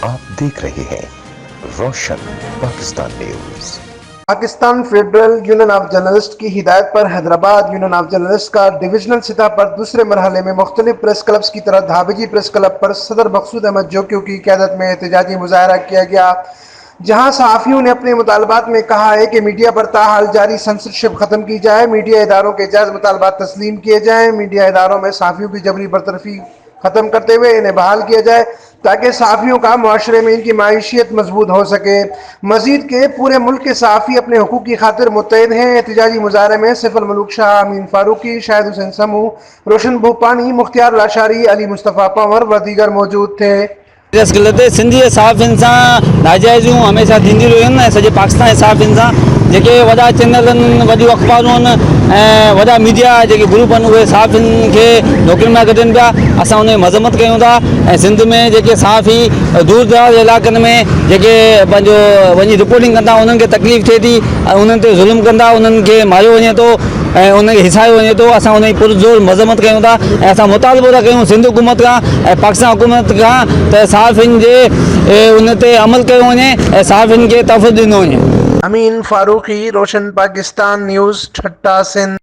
आप देख रहे हैं Roshan Pakistan news. Pakistan federal union of journalist की हिदायत पर हैदराबाद यूनियन ऑफ जर्नलिस्ट का डिविजनल सतह पर दूसरे मरहले में मुख्तलिफ प्रेस क्लब्स की तरह धाबेजी प्रेस क्लब पर सदर मकसूद अहमद जोकियों की क़यादत में एहतजाजी मुजाहरा किया गया, जहां सहाफ़ियों ने अपने मुतालबात में कहा है कि मीडिया पर ताहाल जारी सेंसरशिप ख़त्म की जाए, मीडिया इदारों के जायज़ मुतालबात तस्लीम किए जाएँ, मीडिया इदारों में सहाफ़ियों की जबरी बरतरफी ख़त्म करते हुए इन्हें बहाल किया जाए ताकि सहाफ़ियों का मुआशरे में इनकी माइशियत मजबूत हो सके। मजीद के पूरे मुल्क के सहाफ़ी अपने हुकूक की खातिर मुत्तहिद हैं। एहतजाजी मुजाहरे में सैफ अल मलूक शाह, अमीन फारूकी, शाहिद हुसैन समू, रोशन भूपानी, मुख्तियार लाशारी, अली मुस्तफ़ा पंवर व दीगर मौजूद थे। प्रेस क्लब सिंधी सहाफ़ियुनि सां नाजाइज़ूं हमेशह थींदियूं रहियूं आहिनि ऐं सॼे पाकिस्तान जे सहाफ़ियुनि सां जेके वॾा चैनल आहिनि, वॾियूं अख़बारूं आहिनि ऐं वॾा मीडिया जेके ग्रुप आहिनि, उहे सहाफ़ियुनि खे नौकरियुनि मां कढनि पिया। असां उन जी मज़म्मत कयूं था ऐं सिंध में जेके सहाफ़ी दूर दराज इलाइक़नि में जेके पंहिंजो वञी रिपोर्टिंग कंदा, उन्हनि खे तकलीफ़ थिए थी, उन्हनि ते ज़ुल्म कंदा, उन्हनि खे मारियो वञे थो ऐं उनखे हिसायो वञे थो। असां उन जी पुरज़ोर मज़म्मत कयूं था ऐं असां मुतालबो था कयूं सिंध हुकूमत खां ऐं पाकिस्तान हुकूमत खां त सहाफ़ियुनि जे उन ते अमल कयो वञे ऐं सहाफ़ियुनि खे तहफ़्फ़ुज़ ॾिनो वञे। अमीन फारूकी, रोशन पाकिस्तान न्यूज़, ठट्टा सिंध।